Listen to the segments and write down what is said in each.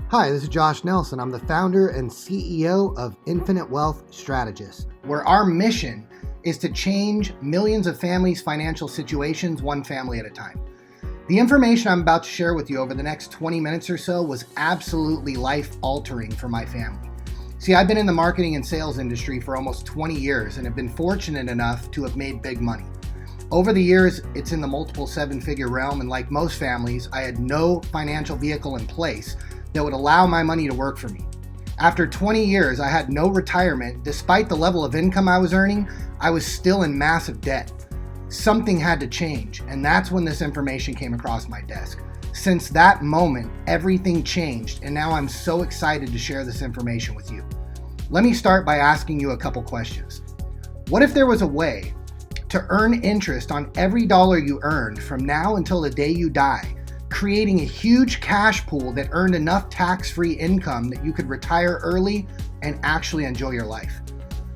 Hi, this is Josh Nelson. I'm the founder and CEO of Infinite Wealth Strategist, where our mission is to change millions of families' financial situations one family at a time. The information I'm about to share with you over the next 20 minutes or so was absolutely life-altering for my family. See, I've been in the marketing and sales industry for almost 20 years and have been fortunate enough to have made big money. Over the years, it's in the multiple seven-figure realm, and like most families, I had no financial vehicle in place that would allow my money to work for me. After 20 years, I had no retirement. Despite the level of income I was earning, I was still in massive debt. Something had to change, and that's when this information came across my desk. Since that moment, everything changed, and now I'm so excited to share this information with you. Let me start by asking you a couple questions. What if there was a way to earn interest on every dollar you earned from now until the day you die, creating a huge cash pool that earned enough tax-free income that you could retire early and actually enjoy your life?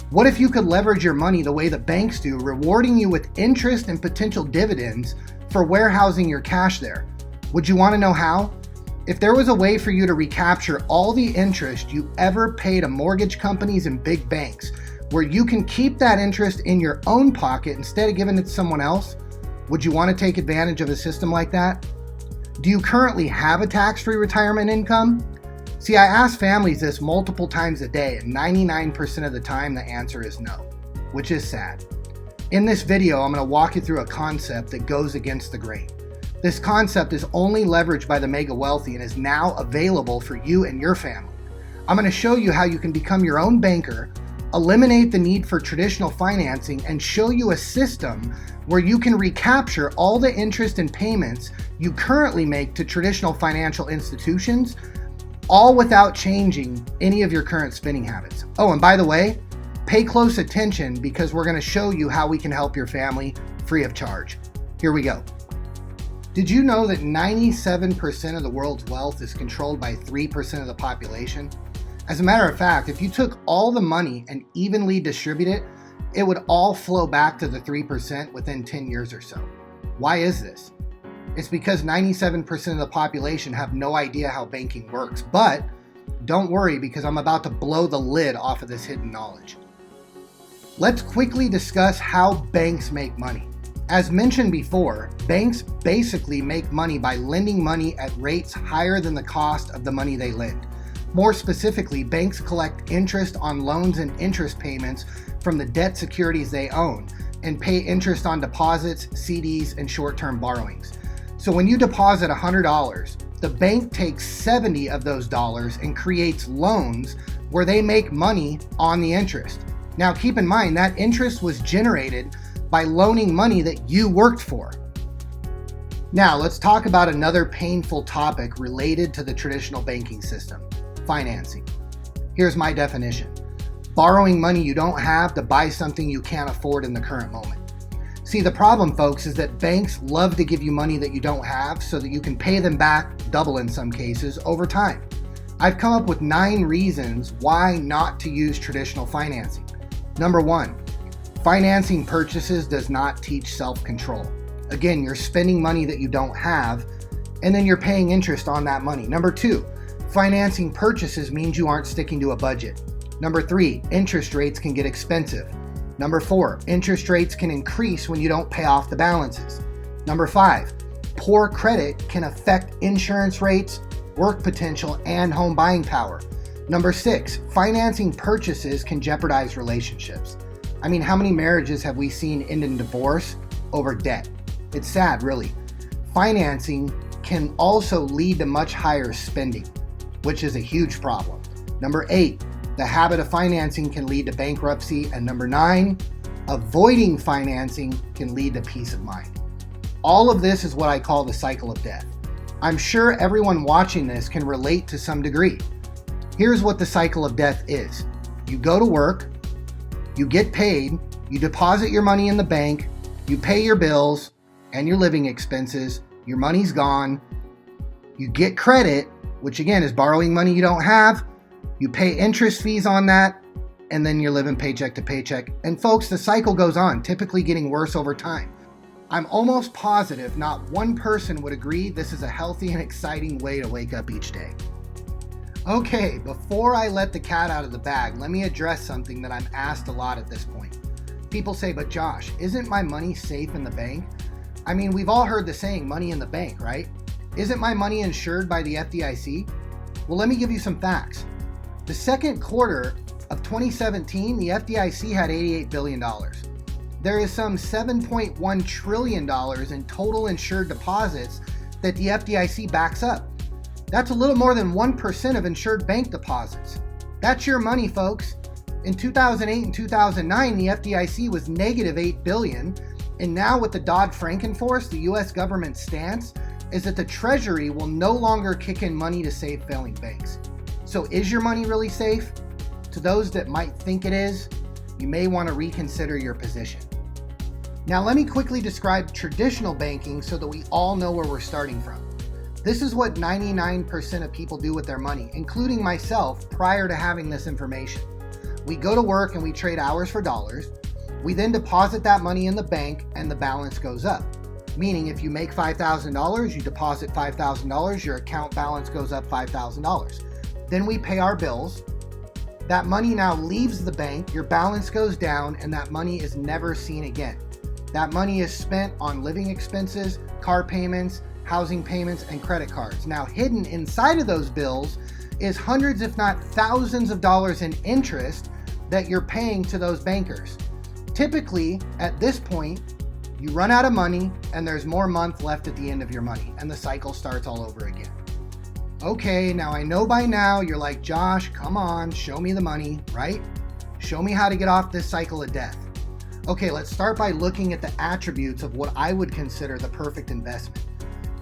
What if you could leverage your money the way the banks do, rewarding you with interest and potential dividends for warehousing your cash there? Would you want to know how? If there was a way for you to recapture all the interest you ever paid to mortgage companies and big banks, where you can keep that interest in your own pocket instead of giving it to someone else, would you want to take advantage of a system like that? Do you currently have a tax-free retirement income? See, I ask families this multiple times a day, and 99% of the time the answer is no, which is sad. In this video, I'm going to walk you through a concept that goes against the grain. This concept is only leveraged by the mega wealthy and is now available for you and your family. I'm going to show you how you can become your own banker, eliminate the need for traditional financing, and show you a system where you can recapture all the interest and payments you currently make to traditional financial institutions, all without changing any of your current spending habits. Oh, and by the way, pay close attention because we're going to show you how we can help your family free of charge. Here we go. Did you know that 97% of the world's wealth is controlled by 3% of the population? As a matter of fact, if you took all the money and evenly distributed it, it would all flow back to the 3% within 10 years or so. Why is this? It's because 97% of the population have no idea how banking works. But don't worry, because I'm about to blow the lid off of this hidden knowledge. Let's quickly discuss how banks make money. As mentioned before, banks basically make money by lending money at rates higher than the cost of the money they lend. More specifically, banks collect interest on loans and interest payments from the debt securities they own and pay interest on deposits, CDs, and short-term borrowings. So when you deposit $100, the bank takes 70 of those dollars and creates loans where they make money on the interest. Now keep in mind that interest was generated by loaning money that you worked for. Now let's talk about another painful topic related to the traditional banking system: financing. Here's my definition: borrowing money you don't have to buy something you can't afford in the current moment. See, the problem, folks, is that banks love to give you money that you don't have so that you can pay them back, double in some cases, over time. I've come up with 9 reasons why not to use traditional financing. Number 1, financing purchases does not teach self-control. Again, you're spending money that you don't have, and then you're paying interest on that money. Number 2, financing purchases means you aren't sticking to a budget. Number 3, interest rates can get expensive. Number 4, interest rates can increase when you don't pay off the balances. Number 5, poor credit can affect insurance rates, work potential, and home buying power. Number 6, financing purchases can jeopardize relationships. I mean, how many marriages have we seen end in divorce over debt? It's sad, really. Financing can also lead to much higher spending, which is a huge problem. Number 8, the habit of financing can lead to bankruptcy. And number 9, avoiding financing can lead to peace of mind. All of this is what I call the cycle of death. I'm sure everyone watching this can relate to some degree. Here's what the cycle of death is. You go to work, you get paid, you deposit your money in the bank, you pay your bills and your living expenses, your money's gone, you get credit, which again is borrowing money you don't have, you pay interest fees on that, and then you're living paycheck to paycheck. And folks, the cycle goes on, typically getting worse over time. I'm almost positive not one person would agree this is a healthy and exciting way to wake up each day. Okay, before I let the cat out of the bag, let me address something that I'm asked a lot at this point. People say, but Josh, isn't my money safe in the bank? I mean, we've all heard the saying, money in the bank, right? Isn't my money insured by the FDIC? Well, let me give you some facts. The second quarter of 2017, the FDIC had $88 billion. There is some $7.1 trillion in total insured deposits that the FDIC backs up. That's a little more than 1% of insured bank deposits. That's your money, folks. In 2008 and 2009, the FDIC was negative $8 billion, and now with the Dodd-Frank enforce, the US government's stance is that the Treasury will no longer kick in money to save failing banks. So is your money really safe? To those that might think it is, you may want to reconsider your position. Now let me quickly describe traditional banking so that we all know where we're starting from. This is what 99% of people do with their money, including myself, prior to having this information. We go to work and we trade hours for dollars. We then deposit that money in the bank and the balance goes up. Meaning if you make $5,000, you deposit $5,000, your account balance goes up $5,000. Then we pay our bills. That money now leaves the bank, your balance goes down, and that money is never seen again. That money is spent on living expenses, car payments, housing payments, and credit cards. Now, hidden inside of those bills is hundreds, if not thousands of dollars in interest that you're paying to those bankers. Typically, at this point, you run out of money and there's more month left at the end of your money, and the cycle starts all over again. Okay, now I know by now you're like, Josh, come on, show me the money, right? Show me how to get off this cycle of death. Okay, let's start by looking at the attributes of what I would consider the perfect investment.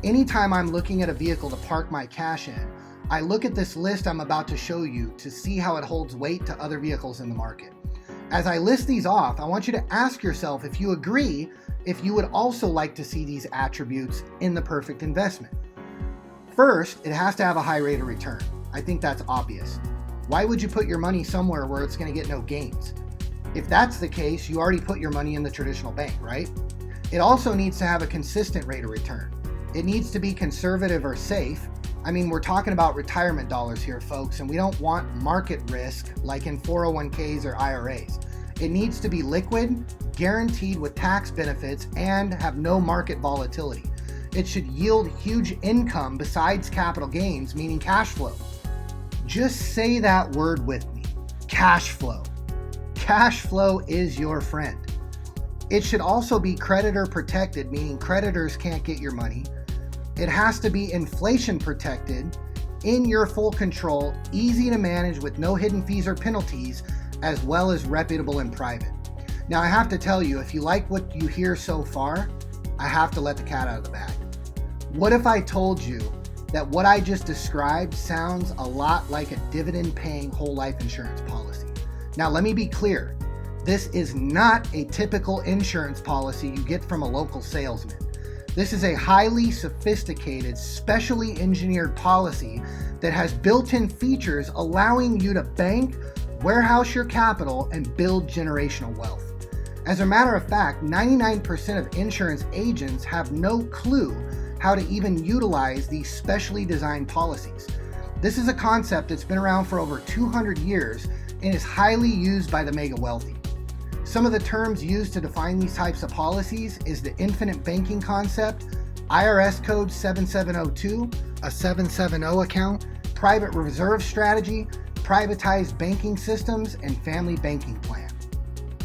Anytime I'm looking at a vehicle to park my cash in, I look at this list I'm about to show you to see how it holds weight to other vehicles in the market. As I list these off, I want you to ask yourself if you agree, if you would also like to see these attributes in the perfect investment. First, it has to have a high rate of return. I think that's obvious. Why would you put your money somewhere where it's going to get no gains? If that's the case, you already put your money in the traditional bank, right? It also needs to have a consistent rate of return. It needs to be conservative or safe. I mean, we're talking about retirement dollars here, folks, and we don't want market risk like in 401ks or IRAs. It needs to be liquid, guaranteed with tax benefits, and have no market volatility. It should yield huge income besides capital gains, meaning cash flow. Just say that word with me, cash flow. Cash flow is your friend. It should also be creditor protected, meaning creditors can't get your money. It has to be inflation protected, in your full control, easy to manage with no hidden fees or penalties, as well as reputable and private. Now I have to tell you, if you like what you hear so far, I have to let the cat out of the bag. What if I told you that what I just described sounds a lot like a dividend-paying whole life insurance policy? Now let me be clear, this is not a typical insurance policy you get from a local salesman. This is a highly sophisticated, specially engineered policy that has built-in features allowing you to bank, warehouse your capital, and build generational wealth. As a matter of fact, 99% of insurance agents have no clue how to even utilize these specially designed policies. This is a concept that's been around for over 200 years and is highly used by the mega wealthy. Some of the terms used to define these types of policies is the infinite banking concept, IRS code 7702, a 770 account, private reserve strategy, privatized banking systems, and family banking plan.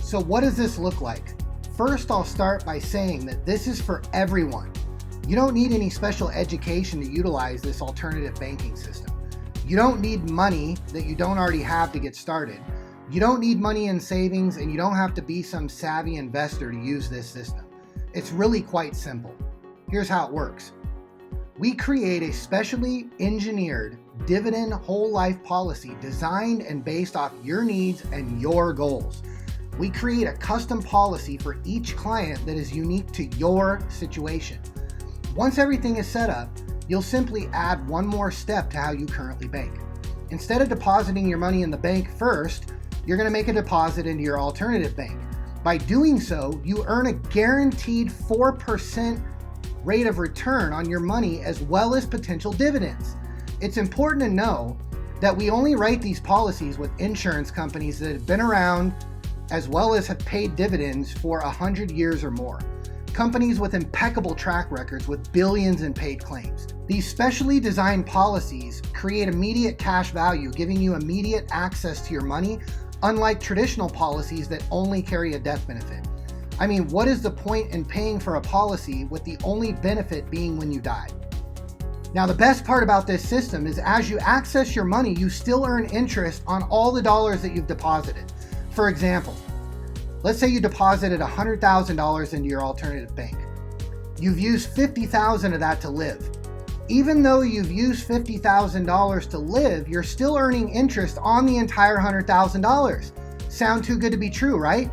So what does this look like? First, I'll start by saying that this is for everyone. You don't need any special education to utilize this alternative banking system. You don't need money that you don't already have to get started. You don't need money in savings, and you don't have to be some savvy investor to use this system. It's really quite simple. Here's how it works. We create a specially engineered dividend whole life policy designed and based off your needs and your goals. We create a custom policy for each client that is unique to your situation. Once everything is set up, you'll simply add one more step to how you currently bank. Instead of depositing your money in the bank first, you're going to make a deposit into your alternative bank. By doing so, you earn a guaranteed 4% rate of return on your money as well as potential dividends. It's important to know that we only write these policies with insurance companies that have been around as well as have paid dividends for 100 years or more. Companies with impeccable track records with billions in paid claims. These specially designed policies create immediate cash value, giving you immediate access to your money, unlike traditional policies that only carry a death benefit. I mean, what is the point in paying for a policy with the only benefit being when you die? Now, the best part about this system is as you access your money, you still earn interest on all the dollars that you've deposited. For example, let's say you deposited $100,000 into your alternative bank. You've used $50,000 of that to live. Even though you've used $50,000 to live, you're still earning interest on the entire $100,000. Sound too good to be true, right?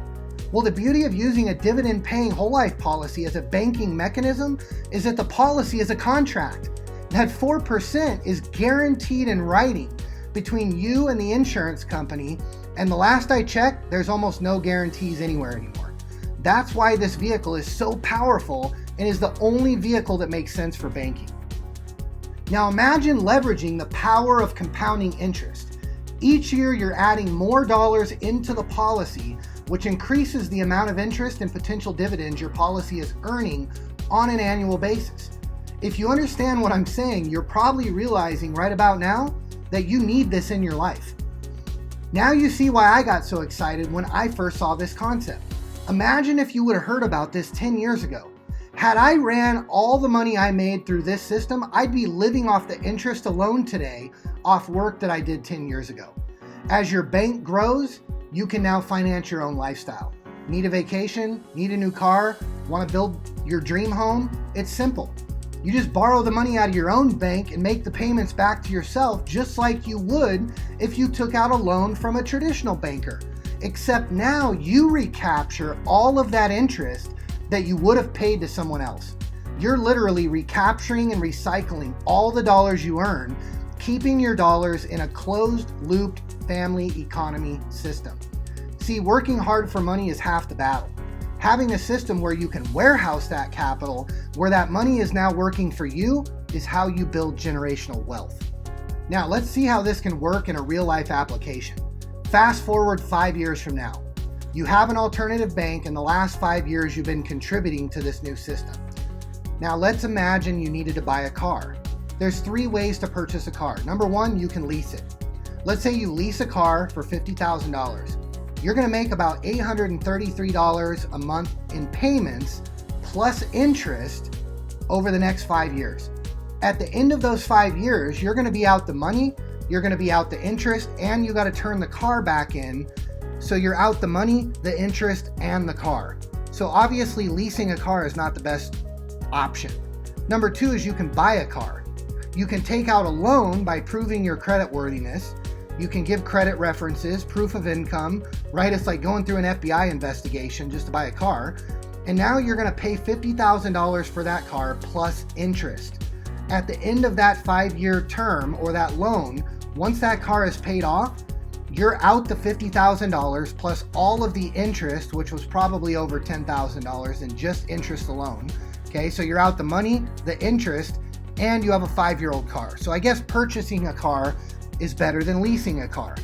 Well, the beauty of using a dividend-paying whole life policy as a banking mechanism is that the policy is a contract. That 4% is guaranteed in writing between you and the insurance company, and the last I checked, there's almost no guarantees anywhere anymore. That's why this vehicle is so powerful and is the only vehicle that makes sense for banking. Now imagine leveraging the power of compounding interest. Each year you're adding more dollars into the policy, which increases the amount of interest and potential dividends your policy is earning on an annual basis. If you understand what I'm saying, you're probably realizing right about now that you need this in your life. Now you see why I got so excited when I first saw this concept. Imagine if you would have heard about this 10 years ago. Had I ran all the money I made through this system, I'd be living off the interest alone today off work that I did 10 years ago. As your bank grows, you can now finance your own lifestyle. Need a vacation? Need a new car? Want to build your dream home? It's simple. You just borrow the money out of your own bank and make the payments back to yourself just like you would if you took out a loan from a traditional banker. Except now you recapture all of that interest that you would have paid to someone else. You're literally recapturing and recycling all the dollars you earn, keeping your dollars in a closed-looped family economy system. See, working hard for money is half the battle. Having a system where you can warehouse that capital, where that money is now working for you, is how you build generational wealth. Now, let's see how this can work in a real-life application. Fast forward 5 years from now. You have an alternative bank, and the last 5 years you've been contributing to this new system. Now, let's imagine you needed to buy a car. There's 3 ways to purchase a car. Number 1, you can lease it. Let's say you lease a car for $50,000. You're going to make about $833 a month in payments plus interest over the next 5 years. At the end of those 5 years, you're going to be out the money, you're going to be out the interest, and you got to turn the car back in. So you're out the money, the interest, and the car. So obviously leasing a car is not the best option. Number 2 is you can buy a car. You can take out a loan by proving your credit worthiness. You can give credit references, proof of income, right? It's like going through an FBI investigation just to buy a car. And now you're going to pay $50,000 for that car plus interest. At the end of that 5-year term or that loan, once that car is paid off, you're out the $50,000 plus all of the interest, which was probably over $10,000 in just interest alone. Okay, so you're out the money, the interest, and you have a 5-year-old car. So I guess purchasing a car is better than leasing a car.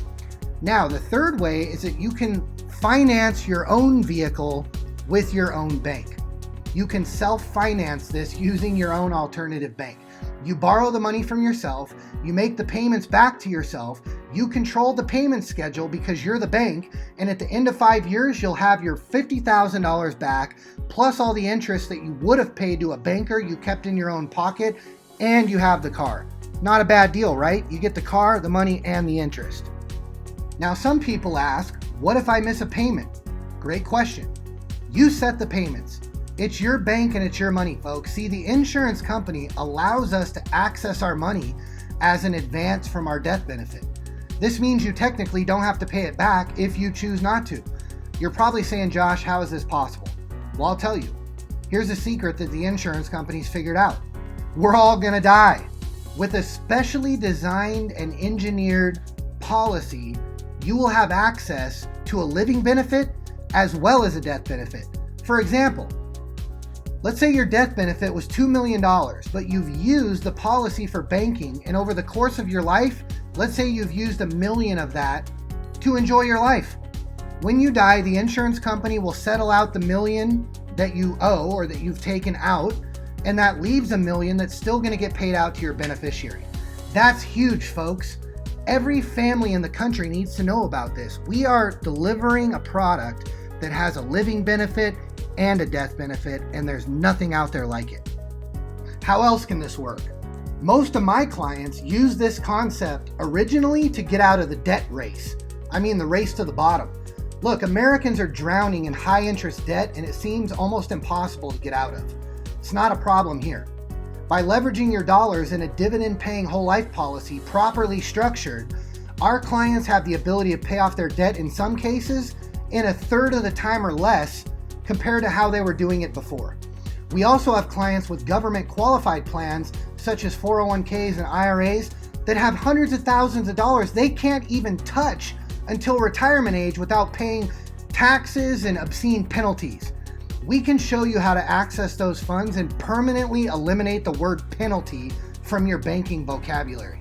Now, the third way is that you can finance your own vehicle with your own bank. You can self-finance this using your own alternative bank. You borrow the money from yourself, you make the payments back to yourself, you control the payment schedule because you're the bank, and at the end of 5 years, you'll have your $50,000 back, plus all the interest that you would have paid to a banker you kept in your own pocket, and you have the car. Not a bad deal, right? You get the car, the money, and the interest. Now, some people ask, what if I miss a payment? Great question. You set the payments. It's your bank and it's your money, folks. See, the insurance company allows us to access our money as an advance from our death benefit. This means you technically don't have to pay it back if you choose not to. You're probably saying, Josh, how is this possible? Well, I'll tell you. Here's a secret that the insurance companies figured out. We're all gonna die. With a specially designed and engineered policy, you will have access to a living benefit as well as a death benefit. For example, let's say your death benefit was $2 million, but you've used the policy for banking, and over the course of your life, Let's say you've used $1 million of that to enjoy your life. When you die, the insurance company will settle out the $1 million that you owe or that you've taken out, and that leaves $1 million that's still going to get paid out to your beneficiary. That's huge, folks. Every family in the country needs to know about this. We are delivering a product that has a living benefit and a death benefit, and there's nothing out there like it. How else can this work? Most of my clients use this concept originally to get out of the debt race. I mean, the race to the bottom. Look, Americans are drowning in high interest debt, and it seems almost impossible to get out of. It's not a problem here. By leveraging your dollars in a dividend-paying whole life policy properly structured, our clients have the ability to pay off their debt in some cases in a third of the time or less compared to how they were doing it before. We also have clients with government qualified plans such as 401ks and IRAs that have hundreds of thousands of dollars they can't even touch until retirement age without paying taxes and obscene penalties. We can show you how to access those funds and permanently eliminate the word penalty from your banking vocabulary.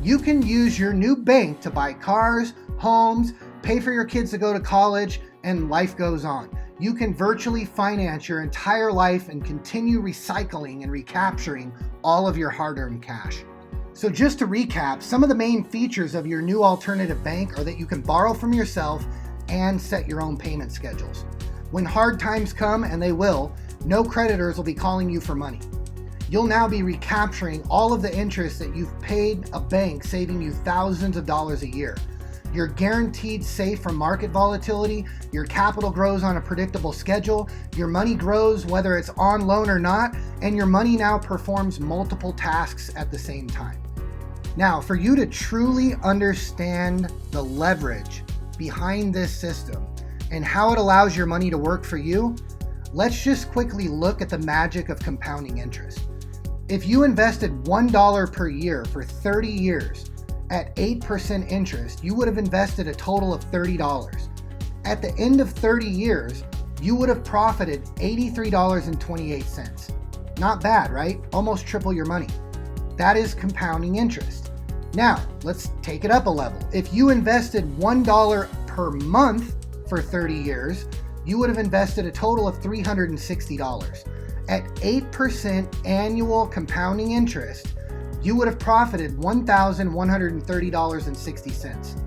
You can use your new bank to buy cars, homes, pay for your kids to go to college, and life goes on. You can virtually finance your entire life and continue recycling and recapturing all of your hard-earned cash. So just to recap, some of the main features of your new alternative bank are that you can borrow from yourself and set your own payment schedules. When hard times come, and they will, no creditors will be calling you for money. You'll now be recapturing all of the interest that you've paid a bank, saving you thousands of dollars a year. You're guaranteed safe from market volatility, your capital grows on a predictable schedule, your money grows whether it's on loan or not, and your money now performs multiple tasks at the same time. Now, for you to truly understand the leverage behind this system and how it allows your money to work for you, let's just quickly look at the magic of compounding interest. If you invested $1 per year for 30 years at 8% interest, you would have invested a total of $30. At the end of 30 years, you would have profited $83.28. Not bad, right? Almost triple your money. That is compounding interest. Now, let's take it up a level. If you invested $1 per month for 30 years, you would have invested a total of $360. At 8% annual compounding interest, you would have profited $1,130.60.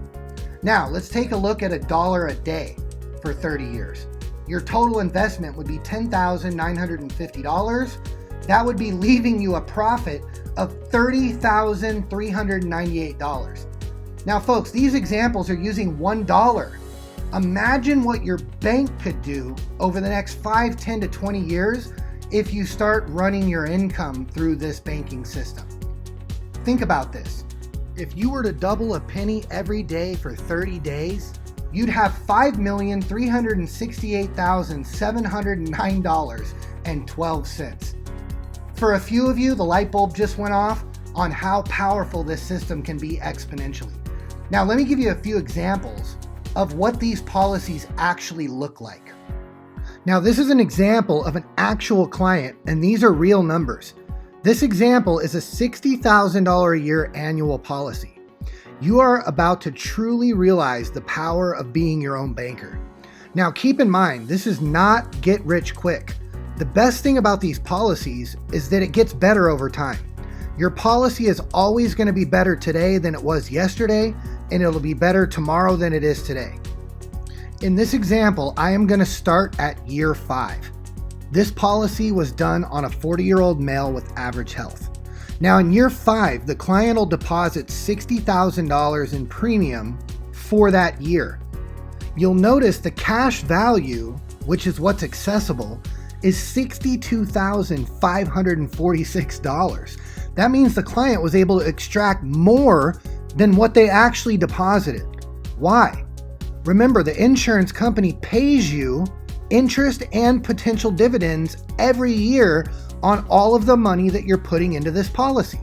Now, let's take a look at $1 a day for 30 years. Your total investment would be $10,950. That would be leaving you a profit of $30,398. Now, folks, these examples are using $1. Imagine what your bank could do over the next 5, 10 to 20 years if you start running your income through this banking system. Think about this. If you were to double a penny every day for 30 days, you'd have $5,368,709.12. For a few of you, the light bulb just went off on how powerful this system can be exponentially. Now, let me give you a few examples of what these policies actually look like. Now, this is an example of an actual client, and these are real numbers. This example is a $60,000 a year annual policy. You are about to truly realize the power of being your own banker. Now, keep in mind, this is not get rich quick. The best thing about these policies is that it gets better over time. Your policy is always going to be better today than it was yesterday, and it'll be better tomorrow than it is today. In this example, I am going to start at year 5. This policy was done on a 40-year-old male with average health. Now, in year 5, the client will deposit $60,000 in premium for that year. You'll notice the cash value, which is what's accessible, is $62,546. That means the client was able to extract more than what they actually deposited. Why? Remember, the insurance company pays you interest and potential dividends every year on all of the money that you're putting into this policy.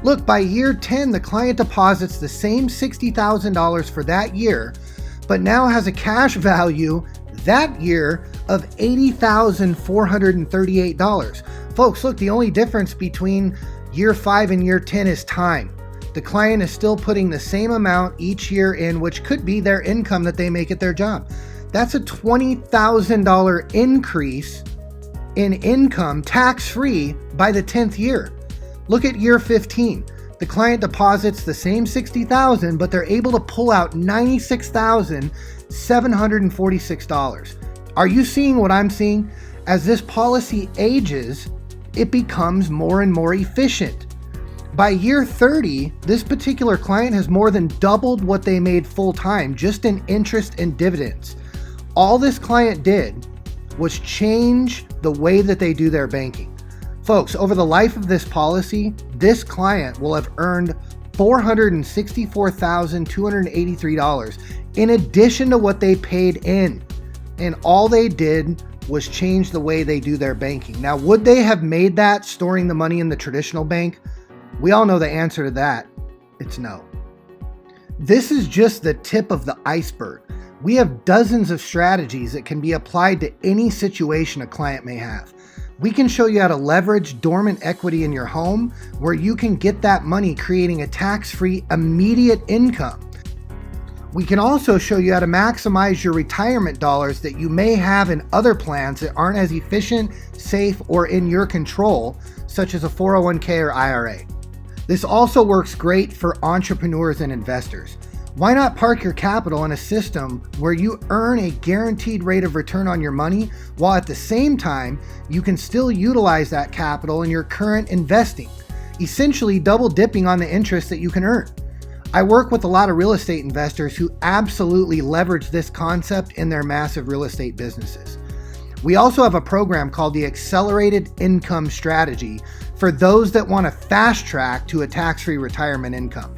Look, by year 10, the client deposits the same $60,000 for that year, but now has a cash value that year of $80,438. Folks, look, the only difference between year 5 and year 10 is time. The client is still putting the same amount each year in, which could be their income that they make at their job. That's a $20,000 increase in income tax-free by the 10th year. Look at year 15. The client deposits the same $60,000, but they're able to pull out $96,746. Are you seeing what I'm seeing? As this policy ages, it becomes more and more efficient. By year 30, this particular client has more than doubled what they made full-time just in interest and dividends. All this client did was change the way that they do their banking. Folks, over the life of this policy, this client will have earned $464,283 in addition to what they paid in. And all they did was change the way they do their banking. Now, would they have made that storing the money in the traditional bank? We all know the answer to that. It's no. This is just the tip of the iceberg. We have dozens of strategies that can be applied to any situation a client may have. We can show you how to leverage dormant equity in your home where you can get that money creating a tax-free immediate income. We can also show you how to maximize your retirement dollars that you may have in other plans that aren't as efficient, safe, or in your control, such as a 401k or IRA. This also works great for entrepreneurs and investors. Why not park your capital in a system where you earn a guaranteed rate of return on your money, while at the same time, you can still utilize that capital in your current investing, essentially double dipping on the interest that you can earn. I work with a lot of real estate investors who absolutely leverage this concept in their massive real estate businesses. We also have a program called the Accelerated Income Strategy for those that want to fast track to a tax-free retirement income.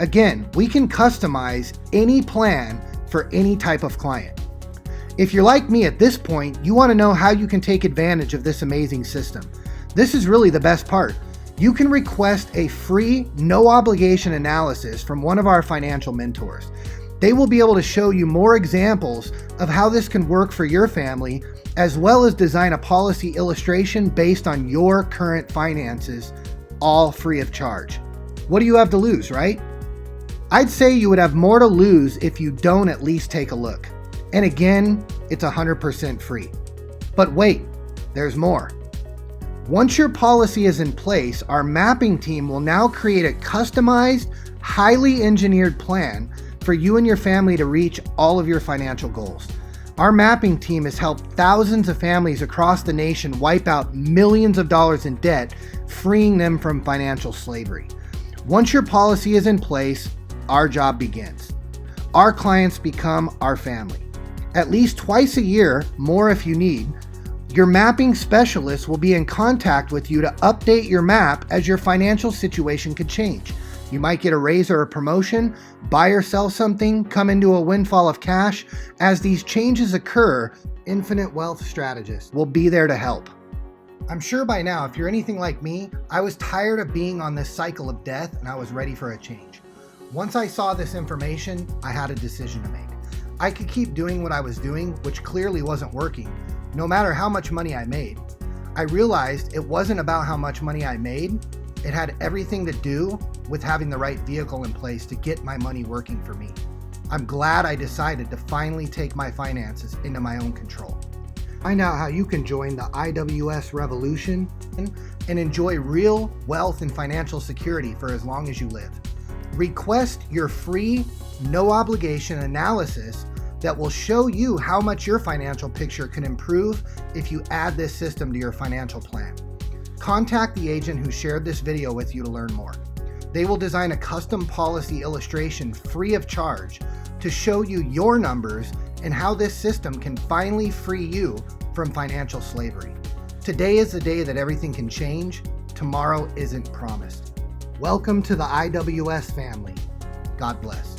Again, we can customize any plan for any type of client. If you're like me at this point, you want to know how you can take advantage of this amazing system. This is really the best part. You can request a free, no obligation analysis from one of our financial mentors. They will be able to show you more examples of how this can work for your family, as well as design a policy illustration based on your current finances, all free of charge. What do you have to lose, right? I'd say you would have more to lose if you don't at least take a look. And again, it's 100% free. But wait, there's more. Once your policy is in place, our mapping team will now create a customized, highly engineered plan for you and your family to reach all of your financial goals. Our mapping team has helped thousands of families across the nation wipe out millions of dollars in debt, freeing them from financial slavery. Once your policy is in place, our job begins. Our clients become our family. At least twice a year, more if you need, your mapping specialist will be in contact with you to update your map as your financial situation could change. You might get a raise or a promotion, buy or sell something, come into a windfall of cash. As these changes occur, Infinite Wealth Strategist will be there to help. I'm sure by now, if you're anything like me, I was tired of being on this cycle of death and I was ready for a change. Once I saw this information, I had a decision to make. I could keep doing what I was doing, which clearly wasn't working, no matter how much money I made. I realized it wasn't about how much money I made. It had everything to do with having the right vehicle in place to get my money working for me. I'm glad I decided to finally take my finances into my own control. Find out how you can join the IWS revolution and enjoy real wealth and financial security for as long as you live. Request your free, no obligation analysis that will show you how much your financial picture can improve if you add this system to your financial plan. Contact the agent who shared this video with you to learn more. They will design a custom policy illustration free of charge to show you your numbers and how this system can finally free you from financial slavery. Today is the day that everything can change. Tomorrow isn't promised. Welcome to the IWS family. God bless.